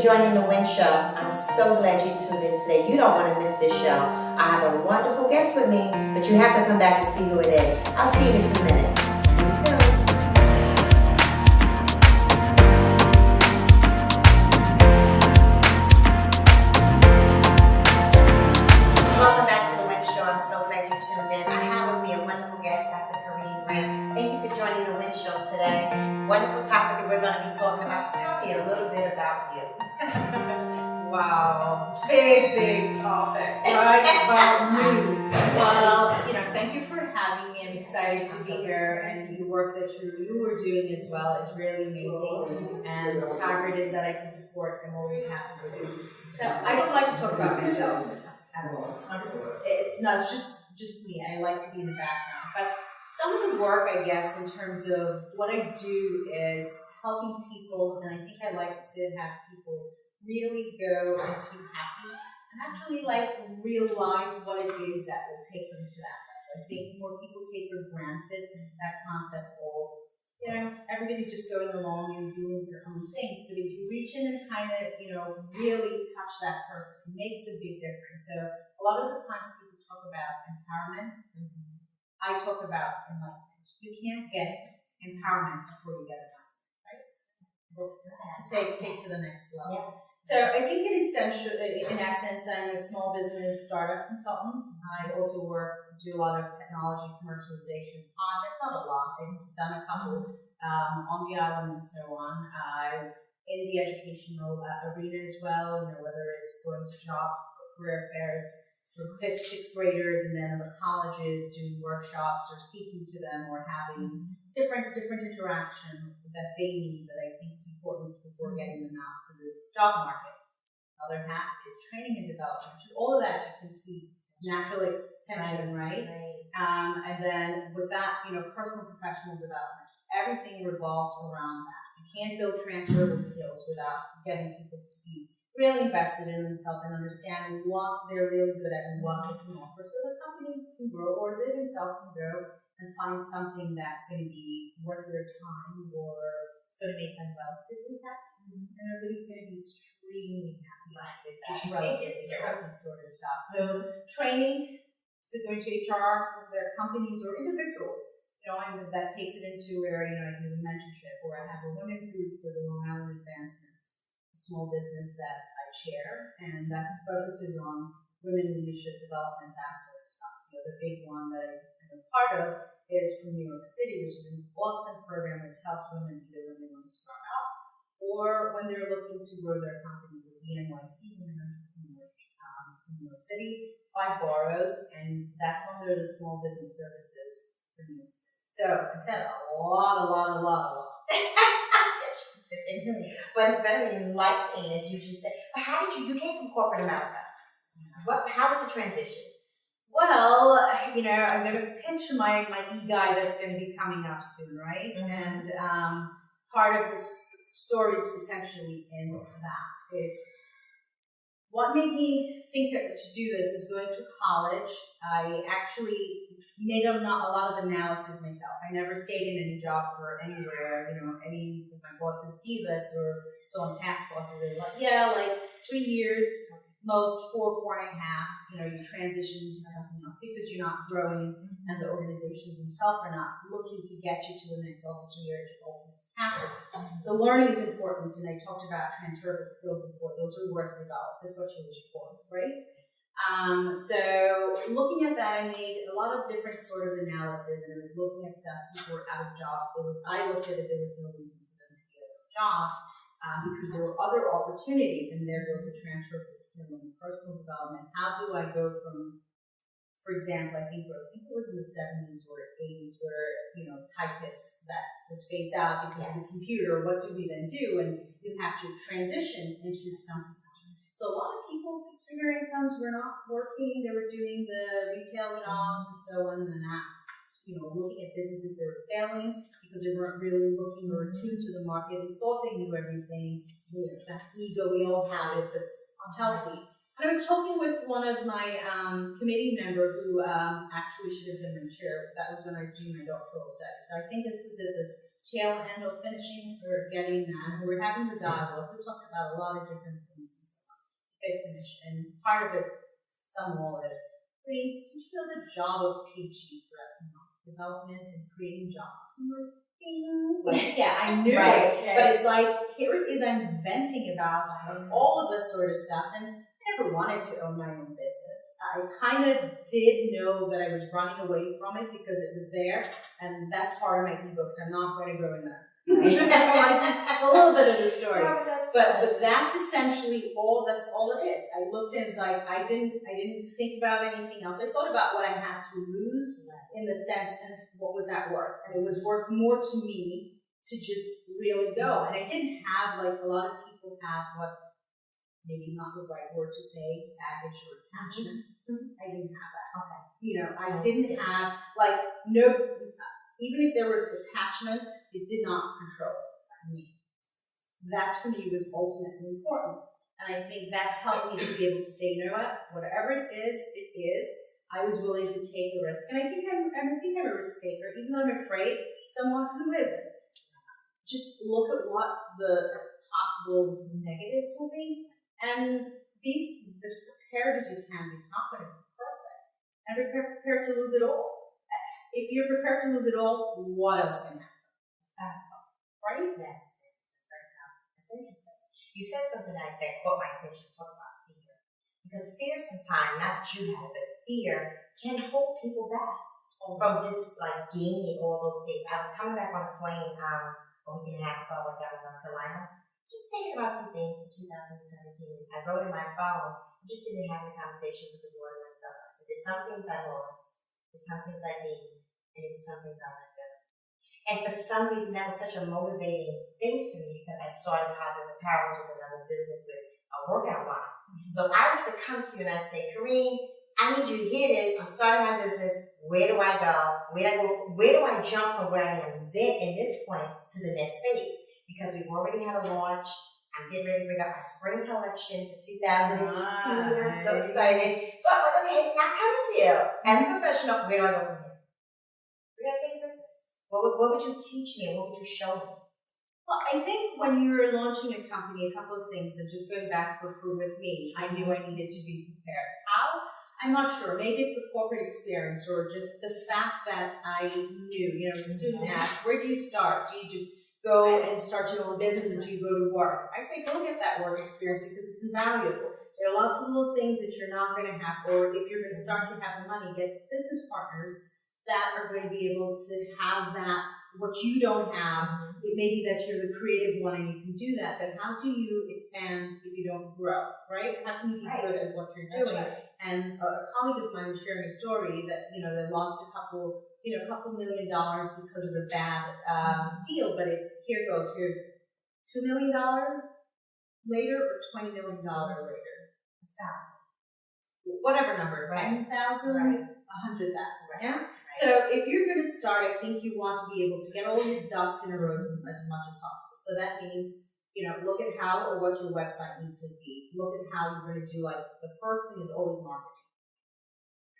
joining the Win Show. I'm so glad you tuned in today. You don't want to miss this show. I have a wonderful guest with me, but you have to come back to see who it is. I'll see you in a few minutes. See you soon. Welcome back to the Win Show. I'm so glad you tuned in. I have with me a wonderful guest, Dr. Corrinne. Thank you for joining the Win Show today. Wonderful topic that we're going to be talking about. Tell me a little bit about you. Wow, big topic, right? About me. Well, thank you for having me. I'm excited to be here, and the work that you are doing as well is really amazing. And however it is that I can support, I'm always happy to. So I don't like to talk about myself at all. It's not just me. I like to be in the background, but some of the work, I guess, in terms of what I do is helping people, and I think I like to have people really go into happy and actually realize what it is that will take them to that level. I think more people take for granted that concept of, everybody's just going along and doing their own things. But if you reach in and kind of, really touch that person, it makes a big difference. So a lot of the times people talk about empowerment. I talk about enlightenment. You can't get empowerment before you get enlightenment, right? To take to the next level. Yes. So I think in essence, I'm a small business startup consultant. I also do a lot of technology commercialization projects, not a lot. I've done a couple on the island and so on. I'm in the educational arena as well, whether it's going to job career fairs for 5th, 6th graders, and then in the colleges doing workshops or speaking to them or having different interaction that they need that I think is important before getting them out to the job market. Another half is training and development. All of that you can see natural extension, right? And then with that, personal and professional development. Everything revolves around that. You can't build transferable skills without getting people to be really invested in themselves and understand what they're really good at and what they can offer, so the company can grow or they themselves can grow and find something that's going to be worth their time or it's going to make them relatively happy. And everybody's going to be extremely happy. Just relatively sort of stuff. So training, so going to HR with their companies or individuals, that takes it into where I do the mentorship, or I have a women's group for the Long Island Advancement, small business that I chair, and that focuses on women leadership development, that sort of stuff. The big one that I'm a part of is from New York City, which is an awesome program which helps women either when they want to start out or when they're looking to grow their company with the NYC, Women Entrepreneurs from New York City, 5 boroughs, and that's under the Small Business Services for New York City. So I said a lot. But it's very enlightening, as you just said. But how did you came from corporate America? How was the transition? Well, I'm going to pitch my e-guy that's going to be coming up soon, right? And part of its story is essentially in that. It's what made me think to do this is going through college. I actually made a lot of analysis myself. I never stayed in any job for anywhere. Any of my bosses see this, or so on past bosses, they're like 3 years, most 4.5. You transition into something else because you're not growing, and the organizations themselves are not looking to get you to the next level, so you're ultimate capacity. So learning is important, and I talked about transferable skills before. Those are worth development. That's what you wish for, right? So looking at that, I made a lot of different sort of analysis, and I was looking at stuff. People were out of jobs. I looked at it. There was no reason for them to be out of jobs because there were other opportunities, and there goes the transferable skill and personal development. How do I go from, for example, I think it was in the 70s or 80s where, typists that was phased out because of the computer. What do we then do? And you have to transition into something else. So a lot of people, 6-figure incomes, were not working. They were doing the retail jobs and so on, and not, looking at businesses that were failing because they weren't really looking or attuned to the market and thought they knew everything. That ego, we all have it, that's unhealthy. I was talking with one of my committee member who actually should have been my chair. That was when I was doing my doctoral studies. So I think this was at the tail end of finishing or getting that. We're having the dialogue. We're talking about a lot of different things and so on. Finish, and part of it, some more is, did you know the job of PhDs for development and creating jobs? And we're like, yeah, I knew Right, it, but it's like, here it is, I'm venting about all of this sort of stuff, and I never wanted to own my own business. I kind of did know that I was running away from it because it was there, and that's part of my ebooks. I'm not going to go in there. A little bit of the story, but that's essentially all. That's all it is. I looked and it's like I didn't think about anything else. I thought about what I had to lose in the sense and what was that worth, and it was worth more to me to just really go. And I didn't have like a lot of people have what maybe not the right word to say, baggage or attachments. I didn't have that. Okay. You know, I didn't have like no. Even if there was attachment, it did not control me. That for me was ultimately important. And I think that helped me to be able to say, you know what, whatever it is, it is. I was willing to take the risk. And I think I'm a risk taker, even though I'm afraid, someone who isn't. Just look at what the possible negatives will be and be as prepared as you can be. It's not going to be perfect. And be prepared to lose it all. If you're prepared to lose it all, what else can happen? Right? Yes, that's very powerful. That's interesting. You said something that caught my attention. You talked about fear. Because fear sometimes, not that you have it, but fear can hold people back from just like gaining all those things. I was coming back on a plane a week and a half ago, I went down to North Carolina, just thinking about some things in 2017. I wrote in my phone, I'm just sitting there having a conversation with the Lord and myself. I said, there's some things I lost, there's some things I gained, and there was some things I let go. And for some reason, that was such a motivating thing for me because I started Positive Power, which is another business with a workout line. So I was to come to you and I say, Corrinne, I need you to hear this. I'm starting my business. Where do I go? Where do I jump from where I am then in this point to the next phase? Because we've already had a launch. I'm getting ready to bring up my spring collection for 2018. I'm so excited. So I'm like, okay, now coming to you as a professional, where do I go from here? We're going to take a business. What would you teach me and what would you show me? Well, I think when you're launching a company, a couple of things, and just going back for food with me, I knew I needed to be prepared. How? I'm not sure. Maybe it's the corporate experience or just the fact that I knew, you know, the student asked, where do you start? Do you just go and start your own business or do you go to work? I say go get that work experience because it's invaluable. There are lots of little things that you're not going to have, or if you're going to start to have the money, get business partners that are going to be able to have that, what you don't have. It may be that you're the creative one and you can do that, but how do you expand if you don't grow, right? How can you be good at what you're doing? Right. And a colleague of mine was sharing a story that, you know, they lost a couple $1 million because of a bad deal, but it's, here's $2 million later or $20 million later. It's powerful. Whatever number, 10,000, 100,000, yeah? So if you're going to start, I think you want to be able to get all your ducks in a row as much as possible. So that means, you know, look at how or what your website needs to be. Look at how you're going to do, like, the first thing is always marketing.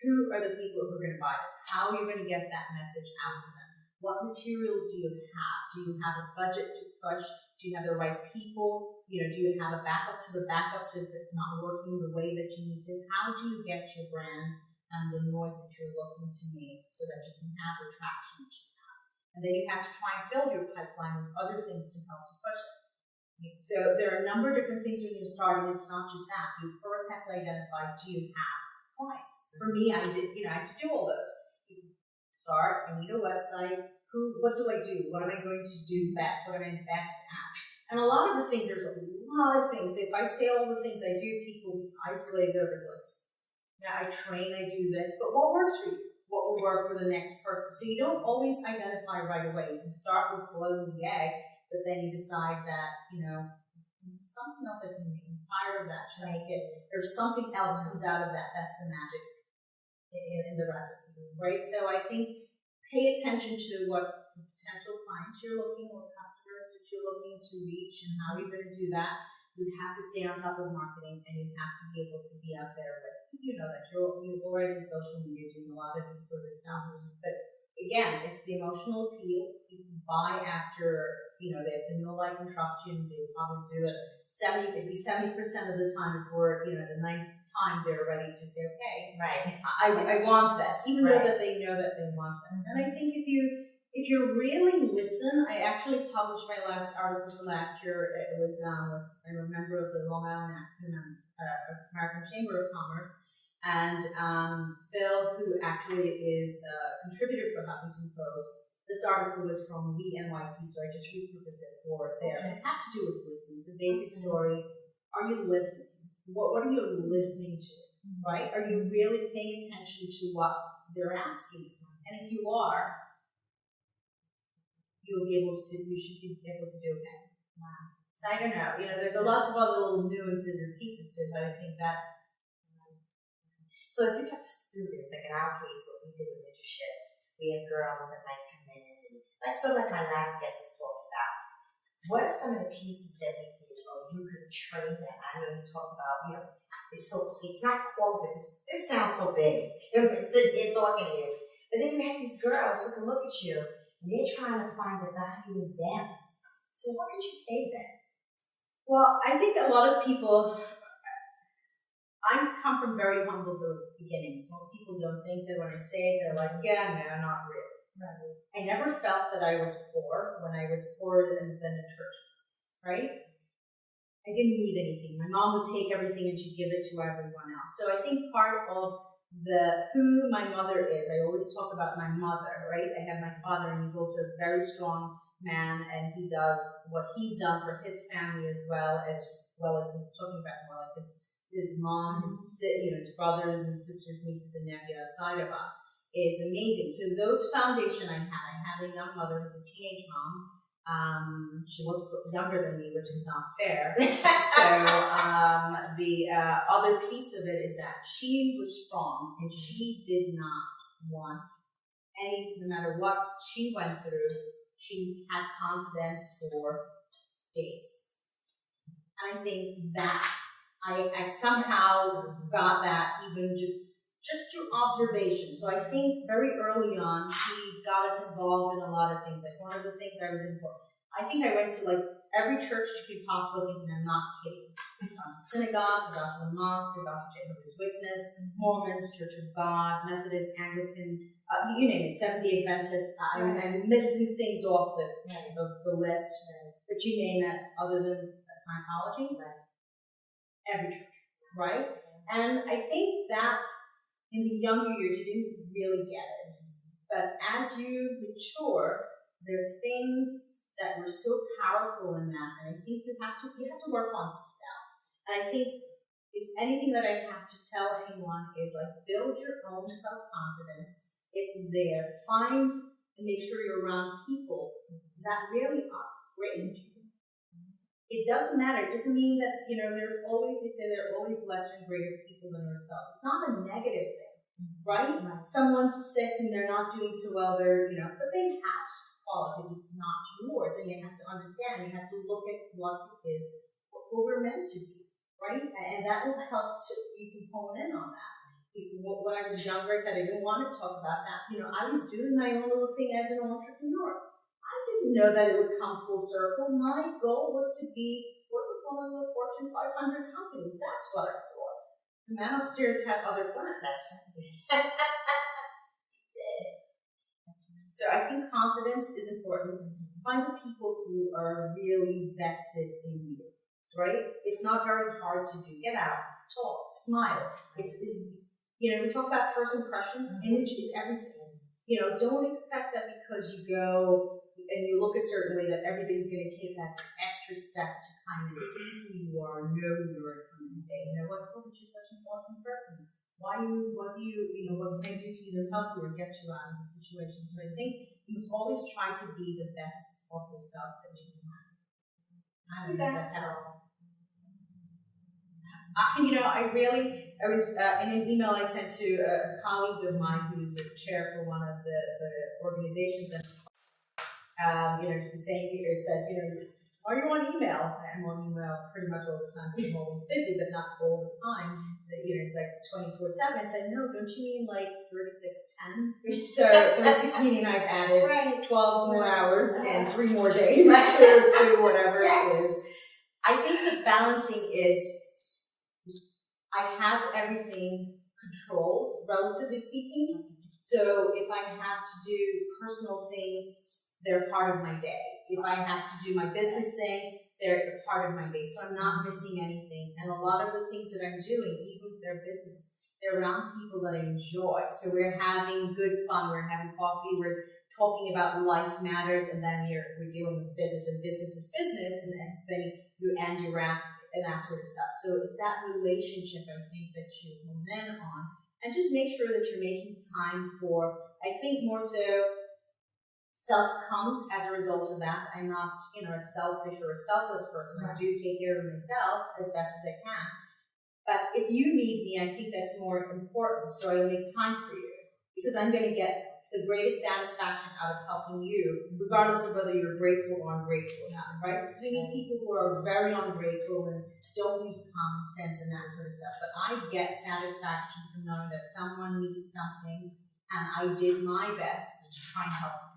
Who are the people who are going to buy this? How are you going to get that message out to them? What materials do you have? Do you have a budget to push? Do you have the right people? You know, do you have a backup to the backup so that it's not working the way that you need to? How do you get your brand and the noise that you're looking to make so that you can have the traction that you have? And then you have to try and fill your pipeline with other things to help to push it. So there are a number of different things when you're starting. It's not just that. You first have to identify, do you have clients? For me, I had to do all those. Start, I need a website. What do I do? What am I going to do best? What am I best at? And a lot of the things, there's a lot of things. So if I say all the things I do, people's eyes glaze over. It's like, yeah, I train, I do this, but what works for you? What will work for the next person? So you don't always identify right away. You can start with boiling the egg, but then you decide that, you know, something else I can make. I'm tired of that. Should I make it? There's something else comes out of that. That's the magic in the recipe, right? So I think pay attention to what potential clients you're looking or customers that you're looking to reach and how you're going to do that. You have to stay on top of marketing and you have to be able to be out there with, you know, that you're already in social media doing a lot of this sort of stuff. But again, it's the emotional appeal. People buy after, they have to know, like, and trust you, and they probably do it 70% of the time before, the ninth time they're ready to say, okay, Right. I want this, even though Right. that they know that they want this. And I think if you really listen, I actually published my last article from last year. It was I'm a member of the Long Island American Chamber of Commerce, and Phil, who actually is a contributor for Huffington Post. This article was from We NYC, so I just repurposed it for there. Okay. It had to do with listening. So basic story: are you listening? What are you listening to? Right? Are you really paying attention to what they're asking you? And if you are, you should be able to do it. Wow. So I don't know. There's lots of other little nuances or pieces to it, but I think that. So if you have students, like in our case, what we do with mentorship, we have girls that might come in, and like my last guest was talking about. What are some of the pieces that we did, or you could train them? I know you talked about, it's not corporate. This sounds so big. They're talking to you, but then you have these girls who can look at you, and they're trying to find the value in them. So what could you say then? Well, I think a lot of people. I come from very humble beginnings. Most people don't think that when I say it, they're like, yeah, no, not really. Right. I never felt that I was poor when I was poorer than a church was, right? I didn't need anything. My mom would take everything and she'd give it to everyone else. So I think part of who my mother is, I always talk about my mother, right? I have my father, and he's also a very strong man, and he does what he's done for his family as well as I'm talking about more like his mom, his brothers and sisters, nieces and nephews outside of us is amazing. So those foundation I had a young mother who's a teenage mom. She looks younger than me, which is not fair. So the other piece of it is that she was strong, and she did not want no matter what she went through, she had confidence for days. And I think that I somehow got that even just through observation. So I think very early on, she got us involved in a lot of things. Like one of the things I was involved, I think I went to like every church to be possible, thinking I'm not kidding. I've gone to synagogues, I've gone to the mosque, I've gone to Jehovah's Witness, Mormons, Church of God, Methodist, Anglican, you name it, Seventh-day Adventists. I'm missing things off the list, but you name it, other than Scientology. Every church, right? And I think that in the younger years you didn't really get it, but as you mature, there are things that were so powerful in that, and I think you have to work on self. And I think if anything that I have to tell anyone is like build your own self-confidence. It's there. Find and make sure you're around people that really upgrade you. It doesn't matter. It doesn't mean that, there's always, we say there are always lesser and greater people than yourself. It's not a negative thing, right? Someone's sick and they're not doing so well, but they have qualities. It's not yours. And you have to understand, you have to look at what it is, what we're meant to be, right? And that will help you can hone in on that. When I was younger, I said I didn't want to talk about that. I was doing my own little thing as an entrepreneur. I didn't know that it would come full circle. My goal was to be one of the Fortune 500 companies. That's what I thought. The man upstairs had other plans. That's right. So I think confidence is important. Find the people who are really vested in you, right? It's not very hard to do. Get out, talk, smile. We talk about first impression. Image is everything. Don't expect that because you go and you look a certain way that everybody's going to take that extra step to kind of see who you are, know who you are, and say, what, but you're such an awesome person. What can I do to either help you or get you out of the situation? So I think you must always try to be the best of yourself that you can have. I don't know if that's how. I was in an email I sent to a colleague of mine who's a chair for one of the organizations, and he said, are you on email? I'm on email pretty much all the time because I'm always busy, but not all the time. It's like 24/7. I said, no, don't you mean like 3610? So 36 meaning I've added 12 more hours and 3 more days to whatever it is. I think the balancing is I have everything controlled, relatively speaking. So if I have to do personal things, they're part of my day. If I have to do my business thing, they're part of my day. So I'm not missing anything. And a lot of the things that I'm doing, even with their business, they're around people that I enjoy. So we're having good fun. We're having coffee. We're talking about life matters. And then we're dealing with business, and business is business. And then you end your wrap and that sort of stuff. So it's that relationship, I think, that you hone in on. And just make sure that you're making time for, I think more so, self comes as a result of that. I'm not, a selfish or a selfless person. I do take care of myself as best as I can. But if you need me, I think that's more important. So I make time for you because I'm going to get the greatest satisfaction out of helping you, regardless of whether you're grateful or ungrateful about it, right? Because you meet people who are very ungrateful and don't use common sense and that sort of stuff. But I get satisfaction from knowing that someone needs something and I did my best to try and help them.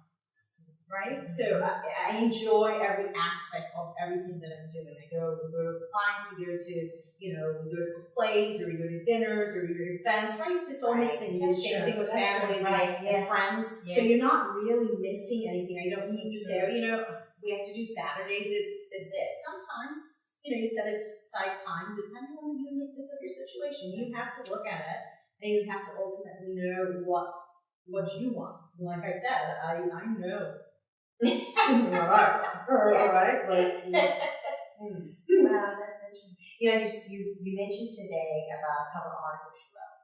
Right? So I enjoy every aspect of everything that I'm doing. We go to clients, we go to plays, or we go to dinners, or we go to events, right? So it's all mixed in. You do the same thing with families and friends. Yeah. So you're not really missing anything. I don't need to say, we have to do Saturdays is this. Sometimes, you set aside time depending on the uniqueness of your situation. You have to look at it and you have to ultimately know what you want. Like I said, I know. All right. Like, Wow, that's interesting. You mentioned today about cover articles you wrote.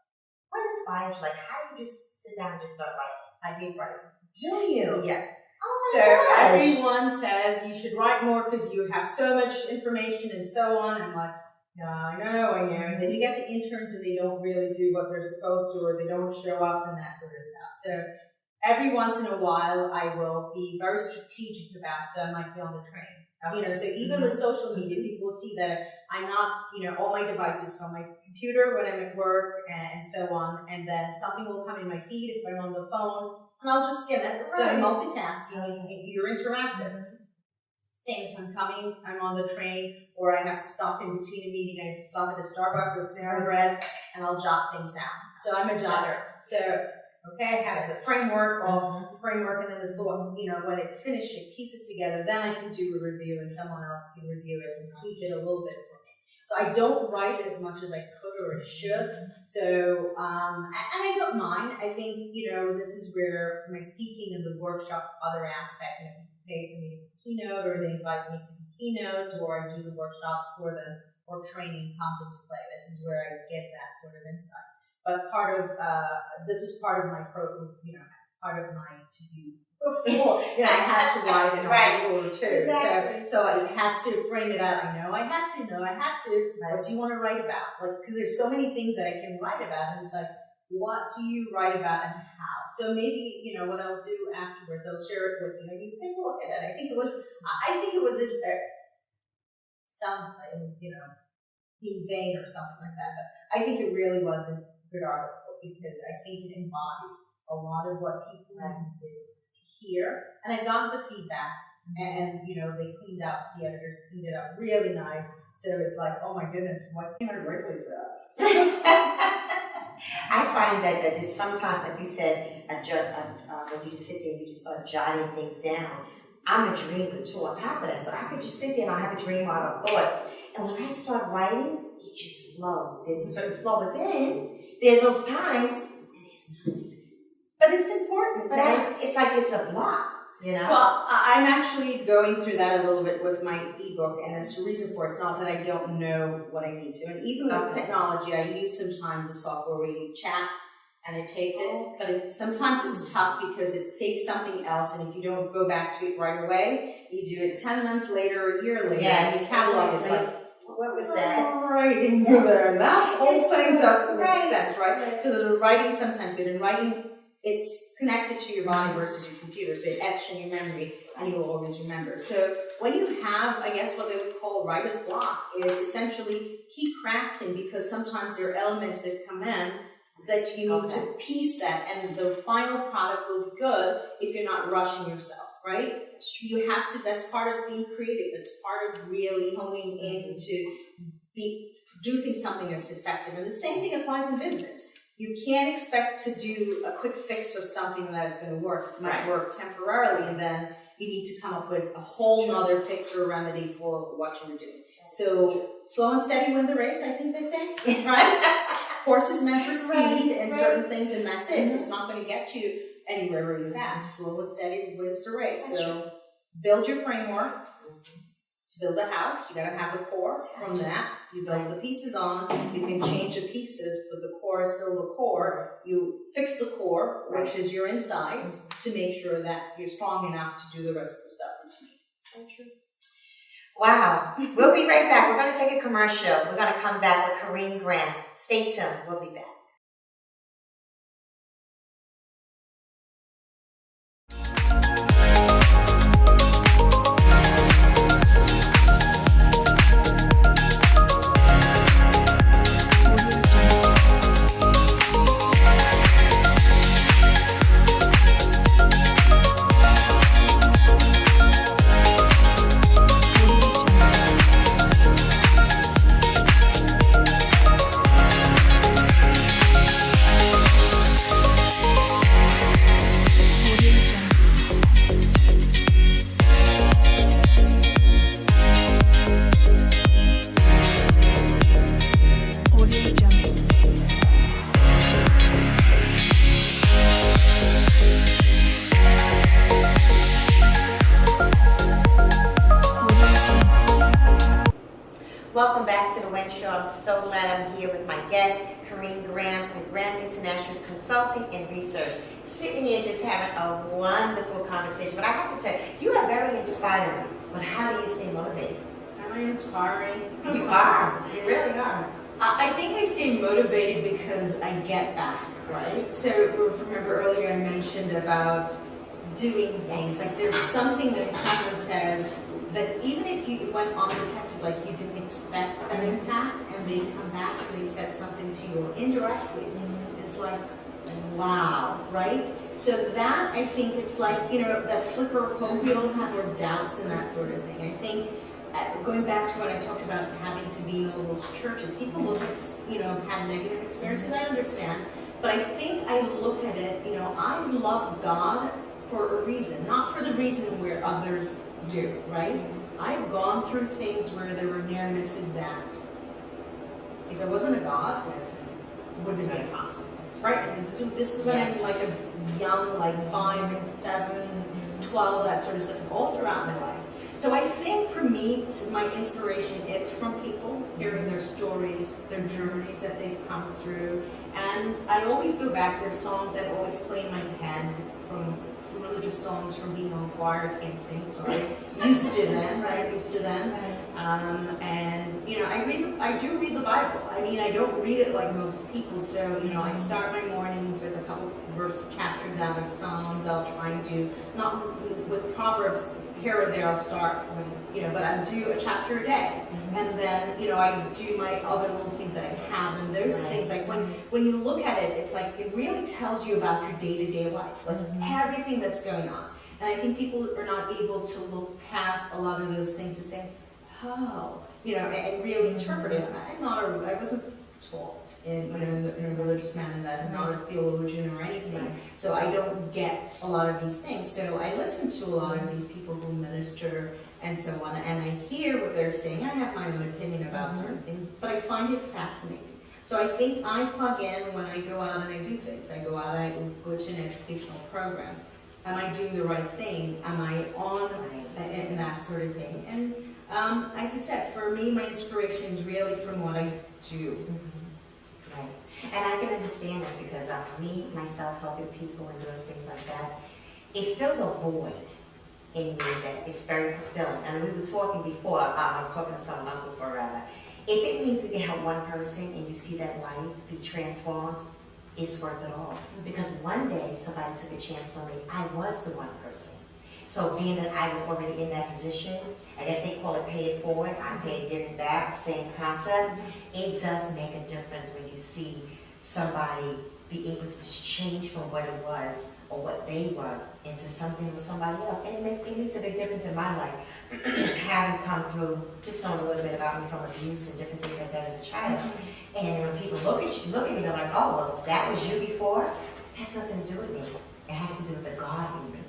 What inspires you? Like, how do you just sit down and just start writing? I did write. Do you? Yeah. Oh so my gosh. Everyone says you should write more because you have so much information and so on. I'm like, no, I know. And then you get the interns and they don't really do what they're supposed to, or they don't show up and that sort of stuff. So every once in a while, I will be very strategic about, so I might be on the train. So even with social media, people will see that I'm not, all my devices on my computer when I'm at work and so on, and then something will come in my feed if I'm on the phone, and I'll just skim it. So I'm multitasking, you're interactive. Same if I'm on the train, or I have to stop in between a meeting, I have to stop at a Starbucks with Panera Bread, and I'll jot things down. So I'm a jotter. So I have the framework, and then the thought, when I finish it, piece it together, then I can do a review and someone else can review it and tweak it a little bit for me. So I don't write as much as I could or should. So, and I don't mind. I think, this is where my speaking and the workshop other aspect, they for me to keynote, or they invite me to the keynote, or I do the workshops for them, or training comes into play. This is where I get that sort of insight. But this is part of my program, part of my to-do before. I had to write an article or two. Exactly. So I had to frame it out. I had to. Right. What do you want to write about? Because there's so many things that I can write about, and it's like, what do you write about and how? So maybe, what I'll do afterwards, I'll share it with you. You can take a look at it. I think it was being vain or something like that. But I think it really was a good article because I think it embodied a lot of what people needed to hear. And I got the feedback. And they cleaned up, the editors cleaned it up really nice. So it's like, oh my goodness, what can I write with that? I find that sometimes, like you said, when you just sit there and you just start jotting things down. I'm a dreamer too on top of that. So I could just sit there and I have a dream or a thought. And when I start writing, it just flows. There's a certain flow. But then there's those times and there's nothing. But it's important. But it's like it's a block. Well, I'm actually going through that a little bit with my ebook, and there's a reason for it. It's not that I don't know what I need to. And even with technology, I use sometimes a software where you chat and it takes it, but sometimes it's tough because it takes something else, and if you don't go back to it right away, you do it 10 months later or a year later, and you catalog it's like, what was that? Writing there. That whole thing doesn't make sense, right? So the writing sometimes good, and writing it's connected to your body versus your computer, so it etched in your memory and you'll always remember. So when you have, I guess what they would call writer's block, is essentially keep crafting, because sometimes there are elements that come in that you need to piece that, and the final product will be good if you're not rushing yourself, right? You have to, that's part of being creative, that's part of really honing in to be producing something that's effective. And the same thing applies in business. You can't expect to do a quick fix of something that is going to work. It might work temporarily, and then you need to come up with a whole other fix or a remedy for what you're doing. So slow and steady win the race, I think they say, right? Horse is meant for speed and certain things, and that's it. It's not going to get you anywhere really fast. Slow and steady wins the race. So build your framework. To build a house, you got to have the core. From that, you build the pieces on. You can change the pieces, but the core is still the core. You fix the core, which is your insides, to make sure that you're strong enough to do the rest of the stuff that you need. So true. Wow. We'll be right back. We're going to take a commercial. We're going to come back with Corrinne Graham. Stay tuned. We'll be back. Welcome back to the Wen Show. I'm so glad I'm here with my guest, Corrinne Graham from Graham International Consulting and Research. Sitting here just having a wonderful conversation. But I have to tell you, you are very inspiring. But how do you stay motivated? Am I inspiring? You are. You really are. I think I stay motivated because I get back, right? So remember earlier I mentioned about doing things. Like there's something that someone says that even if you went undetected, like you didn't expect an impact, and they come back and they said something to you indirectly, it's like, wow, right? So that, I think it's like, that flicker of hope you don't have, or doubts and that sort of thing. I think, going back to what I talked about having to be in all those churches, people look at, have had negative experiences, I understand, but I think I look at it, I love God for a reason, not for the reason where others do, right? I've gone through things where there were near misses that if there wasn't a God, it wouldn't have been possible, right? And this is when I'm like a young, like 5 and 7, 12, that sort of stuff, all throughout my life. So I think for me, my inspiration, it's from people, hearing their stories, their journeys that they've come through. And I always go back, there's songs that always play in my head from religious songs, from being on choir. I can't sing, sorry. Used to then, right? Used to then. And I do read the Bible. I mean, I don't read it like most people. So I start my mornings with a couple chapters out of Psalms. I'll try to, not with Proverbs here or there. I'll start, but I do a chapter a day, and then I do my other little things that I have, and those things, like when you look at it, it's like it really tells you about your day-to-day life, like everything that's going on. And I think people are not able to look past a lot of those things and say, oh, and really interpret it. I wasn't taught in a religious manner, that I'm not a theologian or anything, so I don't get a lot of these things. So I listen to a lot of these people who minister and so on, and I hear what they're saying. I have my own opinion about certain things, but I find it fascinating. So I think I plug in when I go out and I do things. I go out, I go to an educational program. Am I doing the right thing? Am I on and that sort of thing? And as I said, for me, my inspiration is really from what I do. Right. And I can understand that, because me, myself, helping people and doing things like that, it fills a void in me that is very fulfilling. And we were talking before, I was talking to someone else before, if it means we can help one person and you see that life be transformed, it's worth it all. Because one day somebody took a chance on me. I was the one person. So being that I was already in that position, I guess they call it pay it forward, I pay it giving back, same concept. It does make a difference when you see somebody be able to just change from what it was or what they were into something with somebody else. And it makes a big difference in my life. Having come through, just knowing a little bit about me from abuse and different things like that as a child. And when people look at me, they're like, oh, well, that was you before? It has nothing to do with me. It has to do with the God in me.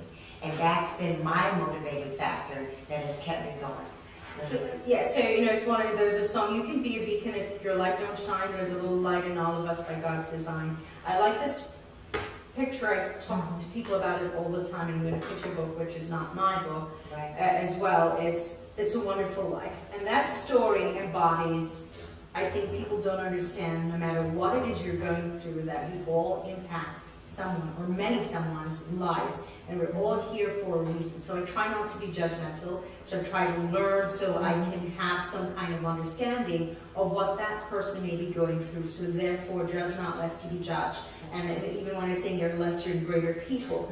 And that's been my motivating factor that has kept me going. So it's one of there's a song, you can be a beacon if your light don't shine, there's a little light in all of us by God's design. I like this picture, I talk to people about it all the time in the picture book, which is not my book, as well. It's a Wonderful Life. And that story embodies, I think people don't understand, no matter what it is you're going through, that we all impact someone or many someone's lives, and we're all here for a reason. So I try not to be judgmental, so I try to learn so I can have some kind of understanding of what that person may be going through. So therefore, judge not lest you be judged. And even when I say they're lesser and greater people,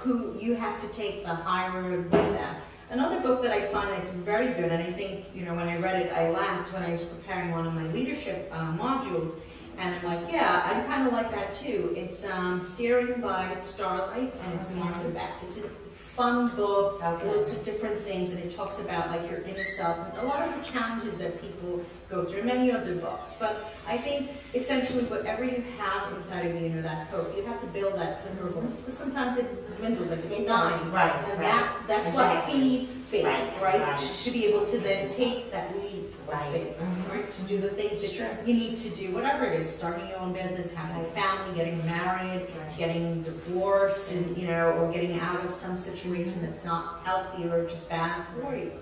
who you have to take the higher road with them. Another book that I find that's very good, and I think, when I read it, I laughed when I was preparing one of my leadership modules. And I'm like, yeah, I'm kind of like that too. It's Steering by Starlight, and it's Martha Beck. It's a fun book, lots of different things, and it talks about like your inner self and a lot of the challenges that people go through, many other books. But I think essentially whatever you have inside of you, that hope, you have to build that flicker of hope. Because sometimes it dwindles, like it's dying. Right, and that's what feeds faith, right? To be able to then take that leap of faith, right? To do the things that you need to do, whatever it is, starting your own business, having a family, getting married, getting divorced, and or getting out of some situation that's not healthy or just bad for you.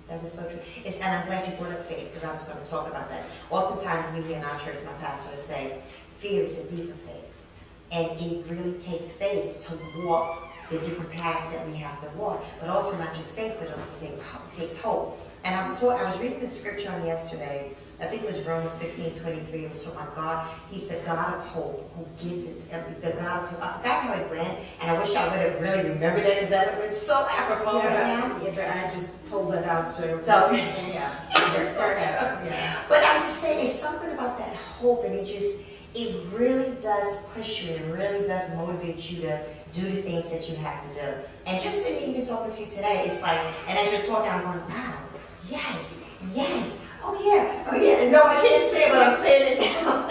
That is so true. And I'm glad you brought up faith, because I was going to talk about that. Oftentimes we hear in our church, my pastor will say, fear is a thief of faith. And it really takes faith to walk the different paths that we have to walk. But also not just faith, but also it takes hope. And I was reading the scripture on yesterday. I think it was Romans 15:23. It was talking about God. He's the God of hope who gives it to the God of hope. I forgot how it went, and I wish I would have really remembered it, because that would have been so apropos right now. Yeah, but I just pulled that out, so yeah. But I'm just saying, it's something about that hope, and it really does push you, and really does motivate you to do the things that you have to do. And just sitting even talking to you today, it's like, and as you're talking, I'm going, wow, yes. Oh yeah, no, I can't say it, but I'm saying it now.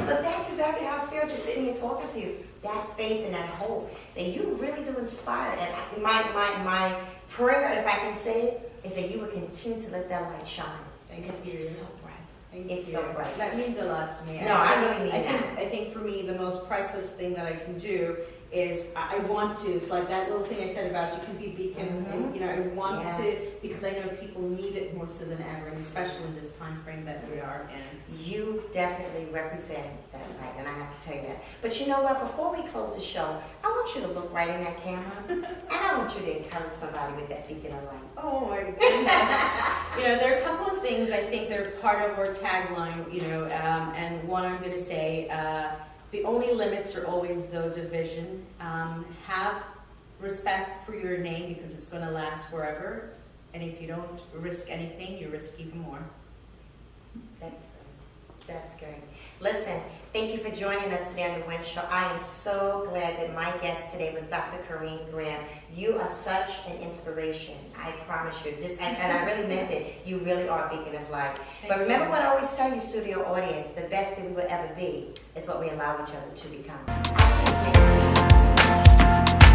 But that's exactly how I feel just sitting here talking to you. That faith and that hope that you really do inspire. And my prayer, if I can say it, is that you will continue to let that light shine. Because it's so bright. It's so bright. That means a lot to me. No, I really mean that. I think for me, the most priceless thing that I can do is I want to. It's like that little thing I said about you can be beacon, and I want to, because I know people need it more so than ever, and especially in this time frame that we are in. You definitely represent that light, and I have to tell you that. But you know what? Before we close the show, I want you to look right in that camera, and I want you to encourage somebody with that beacon of light. Oh my goodness! There are a couple of things I think they're part of our tagline. And one I'm going to say. The only limits are always those of vision. Have respect for your name, because it's going to last forever. And if you don't risk anything, you risk even more. That's great. Listen, thank you for joining us today on the Win Show. I am so glad that my guest today was Dr. Corrinne Graham. You are such an inspiration. I promise you. And I really meant it. You really are a beacon of light. But remember what I always tell you, studio audience, the best that we will ever be is what we allow each other to become. I'll see you next week.